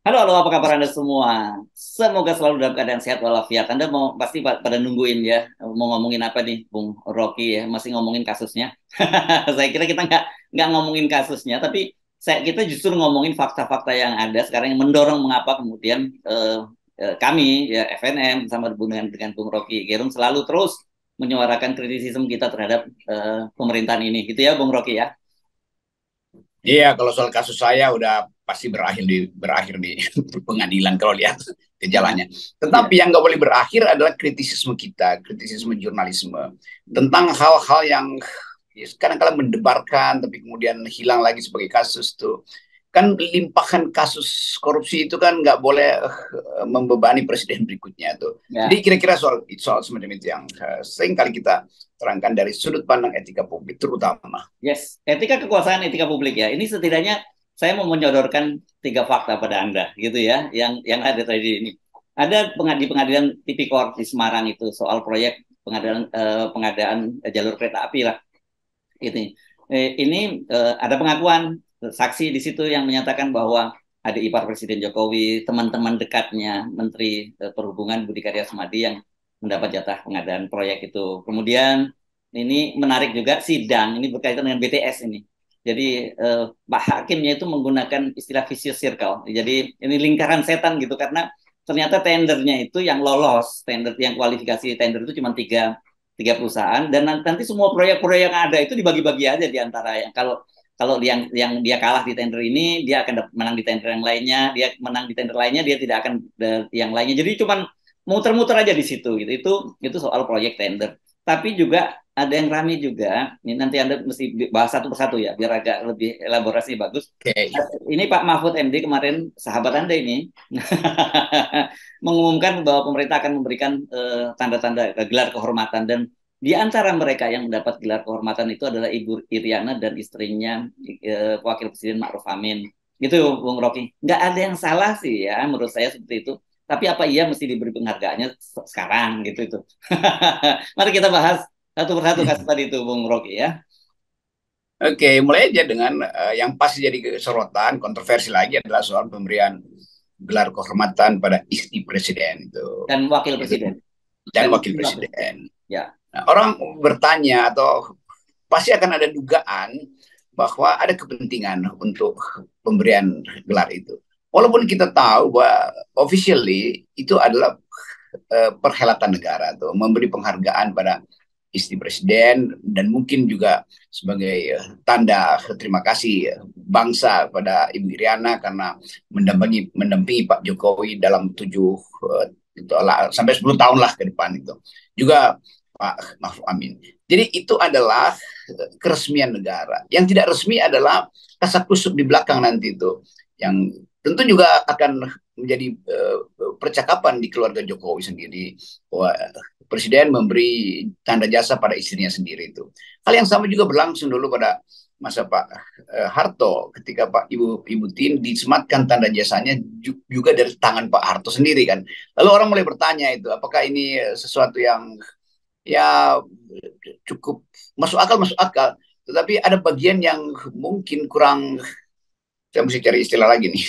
Halo, halo, apa kabar Anda semua? Semoga selalu dalam keadaan sehat walafiat. Anda mau pasti pada nungguin ya, mau ngomongin apa nih, Bung Rocky ya? Masih ngomongin kasusnya? Saya kira kita nggak ngomongin kasusnya, tapi kita justru ngomongin fakta-fakta yang ada sekarang yang mendorong mengapa kemudian kami ya FNM bersama dengan Bung Rocky Gerung selalu terus menyuarakan kritisisme kita terhadap pemerintahan ini, gitu ya, Bung Rocky ya? Iya, kalau soal kasus saya udah pasti berakhir di pengadilan kalau lihat gejalanya. Iya. Tetapi yang nggak boleh berakhir adalah kritisisme kita, kritisisme jurnalisme tentang hal-hal yang ya, kadang-kadang mendebarkan, tapi kemudian hilang lagi sebagai kasus tuh. Kan limpahan kasus korupsi itu kan nggak boleh membebani presiden berikutnya tuh. Jadi Ya. kira-kira soal soal semacam itu yang sering kali kita terangkan dari sudut pandang etika publik terutama. Yes, etika kekuasaan, etika publik ya. Ini setidaknya saya mau menyodorkan tiga fakta pada Anda, gitu ya, yang ada tadi ini. Ada di pengadilan Tipikor di Semarang itu soal proyek pengadaan jalur kereta api lah. Ini ada pengakuan saksi di situ yang menyatakan bahwa adik ipar Presiden Jokowi, teman-teman dekatnya Menteri Perhubungan Budi Karya Sumadi yang mendapat jatah pengadaan proyek itu. Kemudian ini menarik juga sidang, ini berkaitan dengan BTS ini. Jadi Pak Hakimnya itu menggunakan istilah vicious circle. Jadi ini lingkaran setan gitu karena ternyata tendernya itu yang lolos, tender yang kualifikasi tender itu cuma tiga perusahaan dan nanti semua proyek-proyek yang ada itu dibagi-bagi aja di antara yang kalau kalau yang dia kalah di tender ini dia akan menang di tender yang lainnya, dia menang di tender lainnya dia tidak akan yang lainnya. Jadi cuman muter-muter aja di situ gitu. Itu soal proyek tender. Tapi juga ada yang ramai juga. Ini nanti Anda mesti bahas satu persatu ya biar agak lebih elaborasi bagus. Oke. Ini Pak Mahfud MD kemarin sahabat Anda ini mengumumkan bahwa pemerintah akan memberikan tanda-tanda gelar kehormatan dan di antara mereka yang mendapat gelar kehormatan itu adalah Ibu Iriana dan istrinya Wakil Presiden Ma'ruf Amin. Gitu, Bung Rocky. Nggak ada yang salah sih ya, menurut saya seperti itu. Tapi apa iya mesti diberi penghargaannya sekarang gitu itu. Mari kita bahas satu persatu kasus tadi itu, Bung Rocky ya. Oke, mulai aja dengan yang pasti jadi sorotan, kontroversi lagi adalah soal pemberian gelar kehormatan pada istri presiden itu. Dan Wakil Itu Presiden. dan Dan wakil Wakil Presiden. presiden. Ya. Nah, orang bertanya atau pasti akan ada dugaan bahwa ada kepentingan untuk pemberian gelar itu. Walaupun kita tahu bahwa officially itu adalah perhelatan negara tuh memberi penghargaan pada istri presiden dan mungkin juga sebagai tanda terima kasih bangsa pada Ibu Iriana karena mendampingi Pak Jokowi dalam sampai 10 tahun lah ke depan itu. Juga Pak Mahfud Amin. Jadi itu adalah keresmian negara. Yang tidak resmi adalah kasakusuk di belakang nanti itu yang tentu juga akan menjadi percakapan di keluarga Jokowi sendiri bahwa presiden memberi tanda jasa pada istrinya sendiri itu. Hal yang sama juga berlangsung dulu pada masa Pak Harto ketika Ibu Tin disematkan tanda jasanya juga dari tangan Pak Harto sendiri kan. Lalu orang mulai bertanya itu apakah ini sesuatu yang ya cukup masuk akal, tetapi ada bagian yang mungkin kurang, saya mesti cari istilah lagi nih,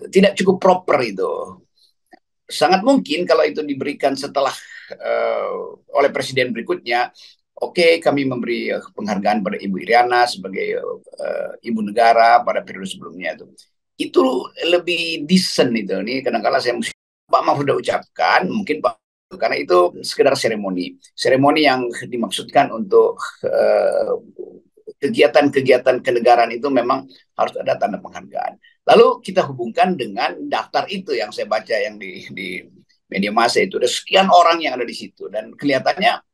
tidak cukup proper itu. Sangat mungkin kalau itu diberikan setelah oleh presiden berikutnya, oke, kami memberi penghargaan pada Ibu Iriana sebagai ibu negara pada periode sebelumnya itu lebih decent itu. Nih kadang-kadang saya mesti Pak Mahfud sudah ucapkan, mungkin Pak karena itu sekedar seremoni yang dimaksudkan untuk kegiatan-kegiatan kenegaraan itu memang harus ada tanda penghargaan. Lalu kita hubungkan dengan daftar itu yang saya baca yang di media massa itu ada sekian orang yang ada di situ dan kelihatannya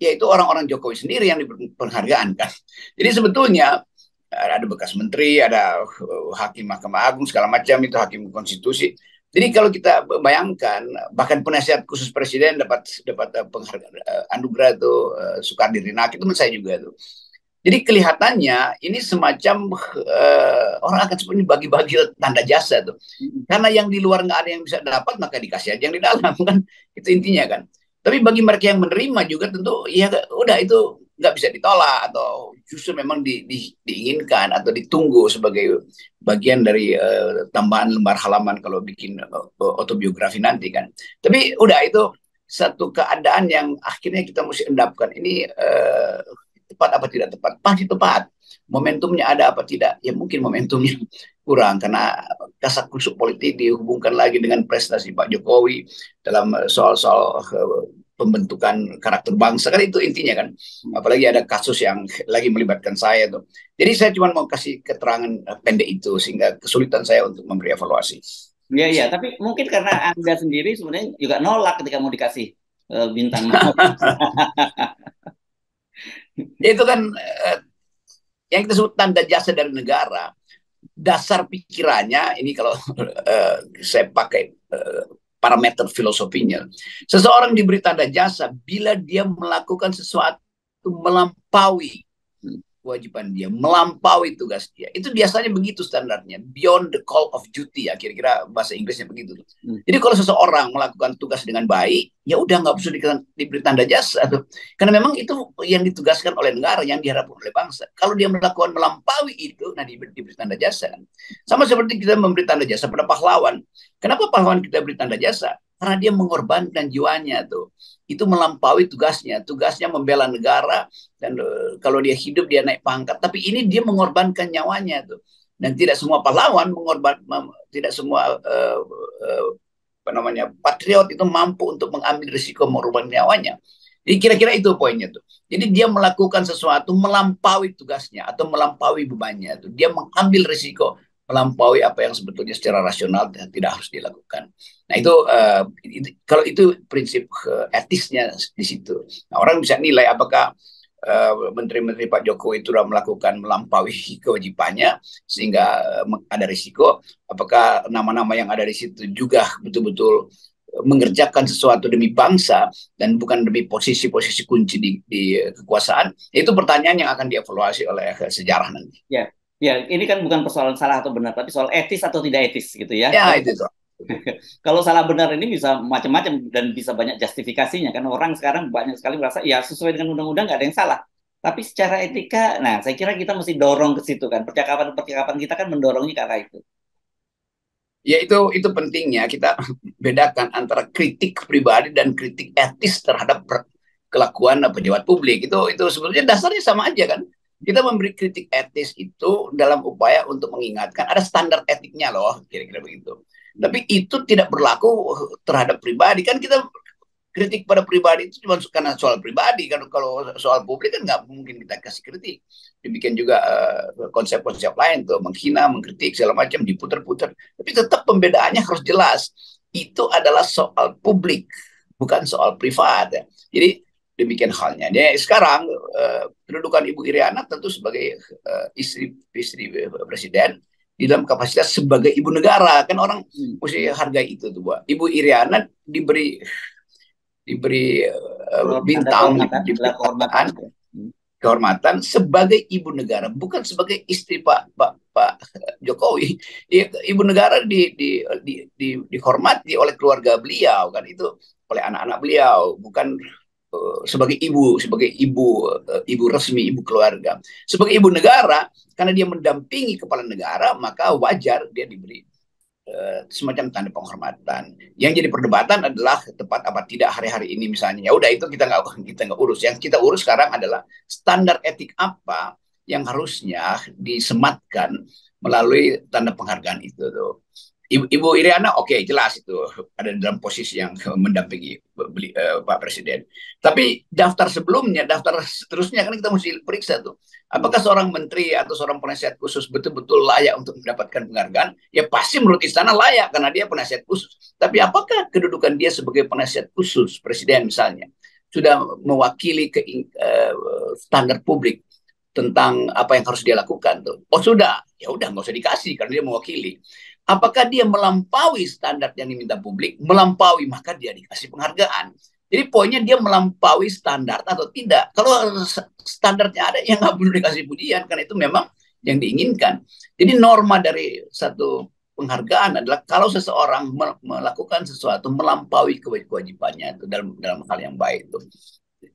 yaitu orang-orang Jokowi sendiri yang diberi penghargaan kan. Jadi sebetulnya ada bekas menteri, ada hakim Mahkamah Agung segala macam itu hakim konstitusi. Jadi kalau kita bayangkan bahkan penasihat khusus presiden dapat dapat penghargaan anugerah itu Soekardi Rinak itu menurut saya juga itu. Jadi kelihatannya ini semacam orang akan seperti bagi-bagi tanda jasa tuh. Karena yang di luar nggak ada yang bisa dapat, maka dikasih aja yang di dalam kan. Itu intinya kan. Tapi bagi mereka yang menerima juga tentu ya udah itu nggak bisa ditolak atau justru memang diinginkan atau ditunggu sebagai bagian dari tambahan lembar halaman kalau bikin autobiografi nanti kan. Tapi udah itu satu keadaan yang akhirnya kita mesti endapkan ini tepat apa tidak tepat, pasti tepat. Momentumnya ada apa tidak? Ya mungkin momentumnya kurang karena kasak kusuk politik dihubungkan lagi dengan prestasi Pak Jokowi dalam soal-soal pembentukan karakter bangsa kan itu intinya kan. Apalagi ada kasus yang lagi melibatkan saya tuh. Jadi saya cuma mau kasih keterangan pendek itu sehingga kesulitan saya untuk memberi evaluasi. Iya, iya. Tapi mungkin karena Anda sendiri sebenarnya juga nolak ketika mau dikasih bintang. Itu kan yang kita sebut tanda jasa dari negara. Dasar pikirannya ini kalau saya pakai parameter filosofinya. Seseorang diberi tanda jasa bila dia melakukan sesuatu melampaui kewajiban dia, melampaui tugas dia. Itu biasanya begitu standarnya, beyond the call of duty ya, kira-kira bahasa Inggrisnya begitu. Jadi kalau seseorang melakukan tugas dengan baik, ya udah nggak perlu diberi tanda jasa tuh. Karena memang itu yang ditugaskan oleh negara, yang diharapkan oleh bangsa. Kalau dia melakukan melampaui itu, nah diberi tanda jasa. Sama seperti kita memberi tanda jasa pada pahlawan. Kenapa pahlawan kita beri tanda jasa? Karena dia mengorbankan jiwanya tuh. Itu melampaui tugasnya. Tugasnya membela negara dan kalau dia hidup dia naik pangkat. Tapi ini dia mengorbankan nyawanya tuh. Dan tidak semua pahlawan tidak semua apa namanya patriot itu mampu untuk mengambil risiko mengorbankan nyawanya. Jadi kira-kira itu poinnya tuh. Jadi dia melakukan sesuatu melampaui tugasnya atau melampaui bebannya tuh. Dia mengambil risiko melampaui apa yang sebetulnya secara rasional tidak harus dilakukan. Nah itu kalau itu prinsip etisnya di situ. Nah, orang bisa nilai apakah menteri-menteri Pak Jokowi itu sudah melakukan melampaui kewajibannya sehingga ada risiko. Apakah nama-nama yang ada di situ juga betul-betul mengerjakan sesuatu demi bangsa dan bukan demi posisi-posisi kunci di kekuasaan? Itu pertanyaan yang akan dievaluasi oleh sejarah nanti. Ya. Ya, ini kan bukan persoalan salah atau benar, tapi soal etis atau tidak etis gitu ya. Ya, itu. Kalau salah benar ini bisa macam-macam dan bisa banyak justifikasinya kan. Orang sekarang banyak sekali merasa ya sesuai dengan undang-undang nggak ada yang salah. Tapi secara etika, nah saya kira kita mesti dorong ke situ kan. Percakapan-percakapan kita kan mendorongnya ke arah itu. Ya itu pentingnya kita bedakan antara kritik pribadi dan kritik etis terhadap kelakuan pejabat publik. Itu sebetulnya dasarnya sama aja kan. Kita memberi kritik etis itu dalam upaya untuk mengingatkan ada standar etiknya loh, kira-kira begitu. Tapi itu tidak berlaku terhadap pribadi. Kan kita kritik pada pribadi itu cuma karena soal pribadi. Kan kalau soal publik kan nggak mungkin kita kasih kritik. Demikian juga konsep-konsep lain tuh, menghina, mengkritik, segala macam diputar-putar. Tapi tetap pembedaannya harus jelas. Itu adalah soal publik, bukan soal privat. Ya. Jadi demikian halnya. Jadi sekarang kedudukan Ibu Iriana tentu sebagai istri presiden di dalam kapasitas sebagai ibu negara kan orang mesti hargai itu tuh, Bu. Ibu Iriana diberi bintang, diberi kehormatan sebagai ibu negara, bukan sebagai istri Pak Jokowi. Ibu negara dihormati oleh keluarga beliau kan, itu oleh anak-anak beliau, bukan sebagai ibu resmi, ibu keluarga. Sebagai ibu negara, karena dia mendampingi kepala negara, maka wajar dia diberi semacam tanda penghormatan. Yang jadi perdebatan adalah tepat apa tidak hari-hari ini misalnya. Ya udah itu kita nggak urus. Yang kita urus sekarang adalah standar etik apa yang harusnya disematkan melalui tanda penghargaan itu tuh. Ibu Iriana oke, jelas itu ada dalam posisi yang mendampingi Pak Presiden. Tapi daftar sebelumnya, daftar seterusnya kan kita mesti periksa tuh. Apakah seorang menteri atau seorang penasihat khusus betul-betul layak untuk mendapatkan penghargaan? Ya pasti menurut istana layak karena dia penasihat khusus. Tapi apakah kedudukan dia sebagai penasihat khusus Presiden misalnya sudah mewakili standar publik tentang apa yang harus dia lakukan tuh? Oh sudah, ya udah nggak usah dikasih karena dia mewakili. Apakah dia melampaui standar yang diminta publik? Melampaui, maka dia dikasih penghargaan. Jadi poinnya dia melampaui standar atau tidak. Kalau standarnya ada, ya nggak perlu dikasih pujian, karena itu memang yang diinginkan. Jadi norma dari satu penghargaan adalah kalau seseorang melakukan sesuatu melampaui kewajibannya itu dalam hal yang baik itu.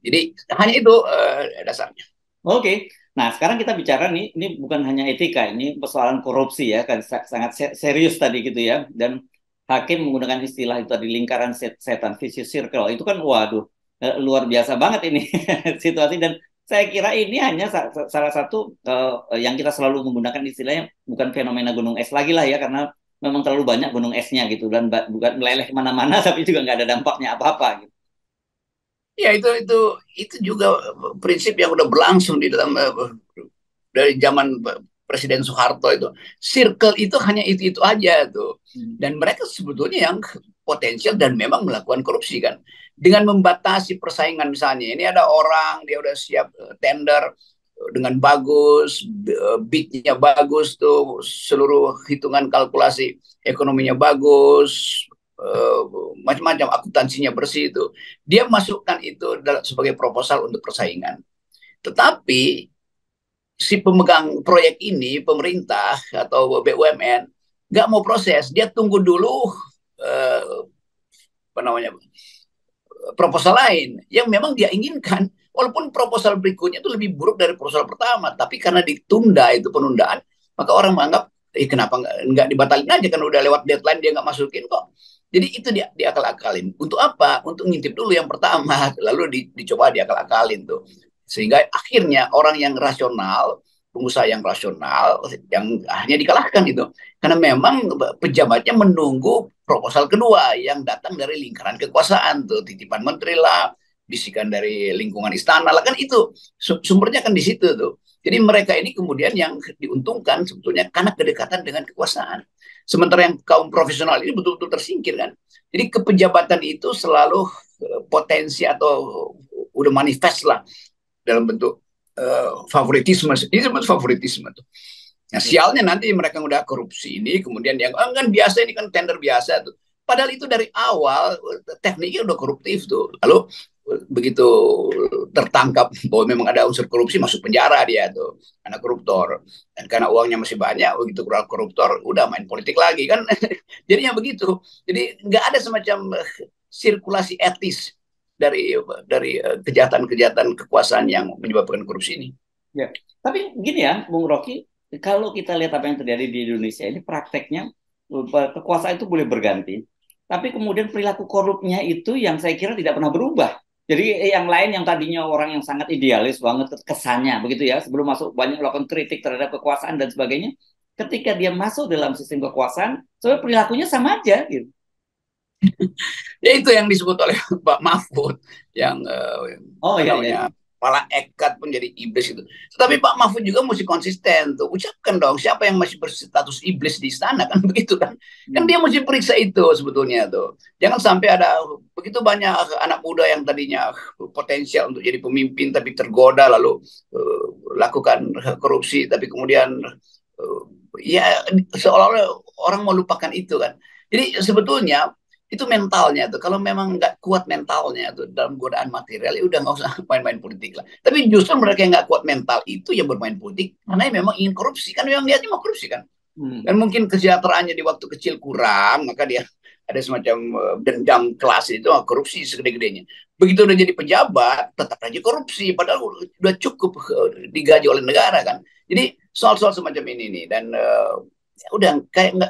Jadi hanya itu dasarnya. Oke. Nah, sekarang kita bicara nih, ini bukan hanya etika, ini persoalan korupsi ya, kan sangat serius tadi gitu ya. Dan hakim menggunakan istilah itu tadi lingkaran setan, vicious circle. Itu kan, waduh, luar biasa banget ini situasi. Dan saya kira ini hanya salah satu yang kita selalu menggunakan istilahnya bukan fenomena gunung es lagi lah ya, karena memang terlalu banyak gunung esnya gitu dan bukan meleleh kemana-mana, tapi juga nggak ada dampaknya apa-apa gitu. Ya itu juga prinsip yang udah berlangsung di dalam dari zaman Presiden Soeharto itu. Circle itu hanya itu aja tuh. Dan mereka sebetulnya yang potensial dan memang melakukan korupsi kan. Dengan membatasi persaingan misalnya, ini ada orang dia udah siap tender dengan bagus, bidnya bagus tuh, seluruh hitungan kalkulasi ekonominya bagus, macam-macam akuntansinya bersih itu. Dia masukkan itu sebagai proposal untuk persaingan. Tetapi si pemegang proyek ini, pemerintah atau BUMN, nggak mau proses. Dia tunggu dulu apa namanya proposal lain yang memang dia inginkan. Walaupun proposal berikutnya itu lebih buruk dari proposal pertama, tapi karena ditunda itu penundaan, maka orang menganggap, kenapa nggak dibatalin aja kan udah lewat deadline dia nggak masukin kok. Jadi itu dia diakal-akalin. Untuk apa? Untuk ngintip dulu yang pertama, lalu dicoba diakal-akalin tuh. Sehingga akhirnya orang yang rasional, pengusaha yang rasional, yang hanya dikalahkan itu. Karena memang pejabatnya menunggu proposal kedua yang datang dari lingkaran kekuasaan tuh, titipan menteri lah, bisikan dari lingkungan istana lah, kan itu sumbernya kan di situ tuh. Jadi mereka ini kemudian yang diuntungkan sebetulnya karena kedekatan dengan kekuasaan. Sementara yang kaum profesional ini betul-betul tersingkir kan. Jadi kepejabatan itu selalu potensi atau udah manifest lah dalam bentuk favoritisme. Ini sebenarnya favoritisme tuh. Nah, sialnya nanti mereka udah korupsi ini, kemudian yang kan biasa ini kan tender biasa tuh. Padahal itu dari awal tekniknya udah koruptif tuh. Lalu begitu tertangkap bahwa memang ada unsur korupsi, masuk penjara dia tuh, anak koruptor. Dan karena uangnya masih banyak, begitu koruptor udah main politik lagi kan. Jadinya begitu. Jadi nggak ada semacam sirkulasi etis dari kejahatan-kejahatan kekuasaan yang menyebabkan korupsi ini. Ya, tapi gini ya, Bung Rocky, kalau kita lihat apa yang terjadi di Indonesia ini prakteknya kekuasaan itu boleh berganti, tapi kemudian perilaku korupnya itu yang saya kira tidak pernah berubah. Jadi yang lain yang tadinya orang yang sangat idealis banget kesannya begitu ya, sebelum masuk banyak melakukan kritik terhadap kekuasaan dan sebagainya, ketika dia masuk dalam sistem kekuasaan, sebenarnya perilakunya sama aja gitu. Ya itu yang disebut oleh Pak Mahfud yang Oh apa iya iya. namanya malah ekat menjadi iblis itu. Tetapi Pak Mahfud juga mesti konsisten tuh. Ucapkan dong siapa yang masih berstatus iblis di istana kan begitu kan. Kan dia mesti periksa itu sebetulnya tuh. Jangan sampai ada begitu banyak anak muda yang tadinya potensial untuk jadi pemimpin tapi tergoda lalu lakukan korupsi tapi kemudian ya seolah-olah orang melupakan itu kan. Jadi sebetulnya itu mentalnya tuh. Kalau memang nggak kuat mentalnya tuh dalam godaan material, ya udah nggak usah main-main politik lah. Tapi justru mereka yang nggak kuat mental itu yang bermain politik karena memang ingin korupsi kan, memang niatnya mau korupsi kan. Dan mungkin kesejahteraannya di waktu kecil kurang, maka dia ada semacam dendam kelas itu korupsi segede-gedenya. Begitu udah jadi pejabat, tetap aja korupsi, padahal udah cukup digaji oleh negara kan. Jadi soal-soal semacam ini nih, dan udah kayak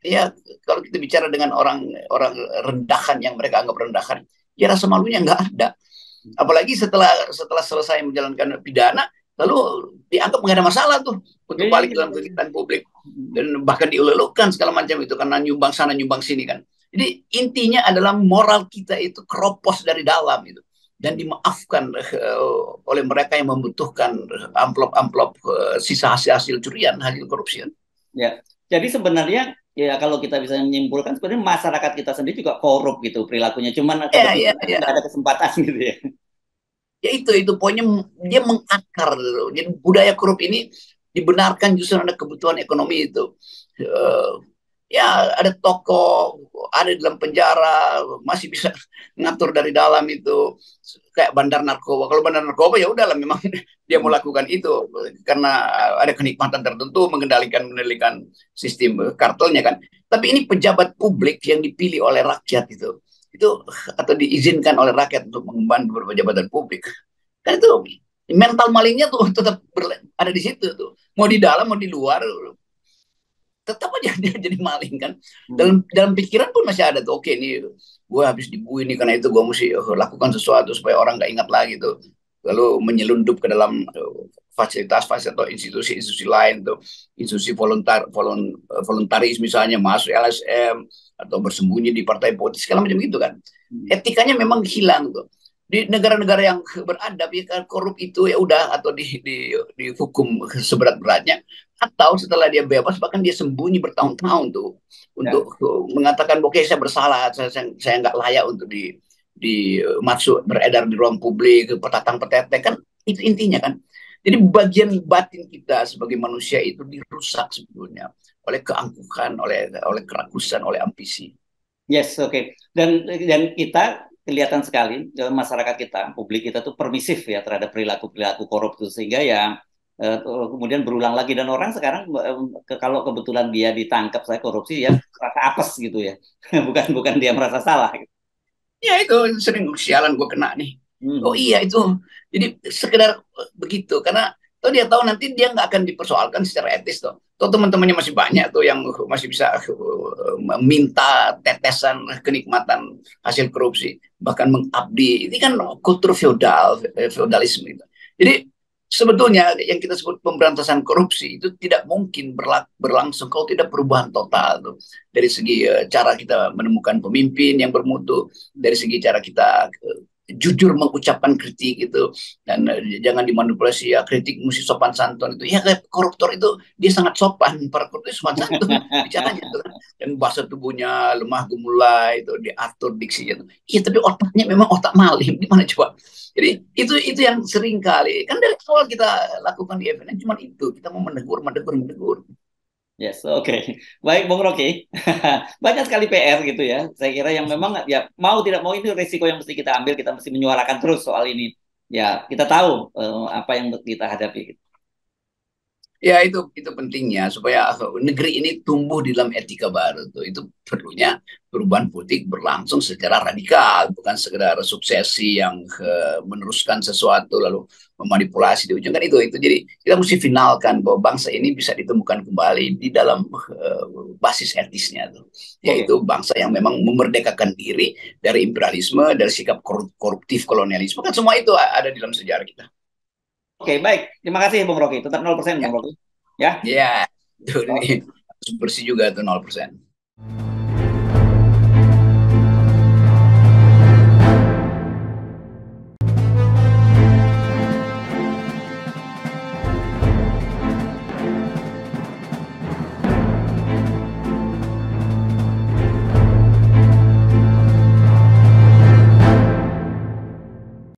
ya kalau kita bicara dengan orang rendahan yang mereka anggap rendahan, ya rasa malunya nggak ada. Apalagi setelah selesai menjalankan pidana, lalu dianggap nggak ada masalah tuh untuk balik dalam kegiatan publik dan bahkan dielulukan segala macam itu karena nyumbang sana nyumbang sini kan. Jadi intinya adalah moral kita itu keropos dari dalam itu dan dimaafkan oleh mereka yang membutuhkan amplop-amplop sisa hasil curian hasil korupsi. Ya, jadi sebenarnya ya kalau kita bisa menyimpulkan sebenarnya masyarakat kita sendiri juga korup gitu perilakunya, cuman kebetulan nggak ada kesempatan gitu ya. Ya itu poinnya dia mengakar gitu. Jadi budaya korup ini dibenarkan justru ada kebutuhan ekonomi itu. Ya ada toko, ada di dalam penjara, masih bisa ngatur dari dalam itu kayak bandar narkoba. Kalau bandar narkoba ya udahlah memang dia mau lakukan itu karena ada kenikmatan tertentu mengendalikan sistem kartelnya kan. Tapi ini pejabat publik yang dipilih oleh rakyat itu. itu atau diizinkan oleh rakyat untuk mengemban beberapa jabatan publik. Kan itu mental malingnya tuh tetap ada di situ tuh. Mau di dalam mau di luar tetap aja dia jadi maling kan. Hmm. Dalam pikiran pun masih ada tuh. Oke, ini gue habis dibully nih karena itu gue mesti lakukan sesuatu supaya orang nggak ingat lagi tuh. Lalu menyelundup ke dalam fasilitas-fasilitas atau institusi-institusi lain tuh, institusi voluntaris misalnya masuk LSM atau bersembunyi di partai politik segala macam gitu kan. Hmm. Etikanya memang hilang tuh. Di negara-negara yang beradab ya kan korup itu ya udah atau dihukum seberat-beratnya atau setelah dia bebas bahkan dia sembunyi bertahun-tahun tuh Ya. untuk mengatakan oke saya bersalah saya nggak layak untuk di masuk beredar di ruang publik petatang petetek kan itu intinya kan jadi bagian batin kita sebagai manusia itu dirusak sebetulnya oleh keangkuhan oleh kerakusan oleh ambisi. Yes, oke. Dan kita kelihatan sekali masyarakat kita, publik kita tuh permisif ya terhadap perilaku-perilaku korup itu sehingga ya kemudian berulang lagi dan orang sekarang kalau kebetulan dia ditangkap saya korupsi ya merasa apes gitu ya. Bukan bukan dia merasa salah gitu. Ya itu sering sialan gue kena nih. Oh Mhm. iya itu. Jadi sekedar begitu karena tuh dia tahu nanti dia nggak akan dipersoalkan secara etis tuh. Tuh teman-temannya masih banyak tuh yang masih bisa meminta tetesan kenikmatan hasil korupsi bahkan mengabdi. Ini kan kultur feodalisme itu. Jadi sebetulnya yang kita sebut pemberantasan korupsi itu tidak mungkin berlangsung kalau tidak perubahan total tuh dari segi cara kita menemukan pemimpin yang bermutu dari segi cara kita jujur mengucapkan kritik itu dan jangan dimanipulasi ya kritik mesti sopan santun itu ya kayak koruptor itu dia sangat sopan para koruptor itu sopan santun bicaranya itu kan dan bahasa tubuhnya lemah gemulai itu diatur diksinya itu iya tapi otaknya memang otak maling gimana coba jadi itu yang sering kali kan dari awal kita lakukan di event cuma itu kita mau menegur menegur menegur. Yes, oke. Baik, Bung Rocky. Banyak sekali PR gitu ya. Saya kira yang memang ya mau tidak mau ini risiko yang mesti kita ambil, kita mesti menyuarakan terus soal ini. Ya, kita tahu apa yang kita hadapi. Ya itu pentingnya supaya negeri ini tumbuh di dalam etika baru tuh. Itu perlunya perubahan politik berlangsung secara radikal, bukan sekedar suksesi yang meneruskan sesuatu lalu memanipulasi di ujung kan itu. Jadi kita mesti finalkan bahwa bangsa ini bisa ditemukan kembali di dalam basis etisnya tuh. Oke. Yaitu bangsa yang memang memerdekakan diri dari imperialisme, dari sikap koruptif kolonialisme kan semua itu ada di dalam sejarah kita. Oke, baik. Terima kasih Bung Rocky. Tetap 0% Ya, Bung Rocky. Ya. ya, itu ini harus bersih juga tuh 0%.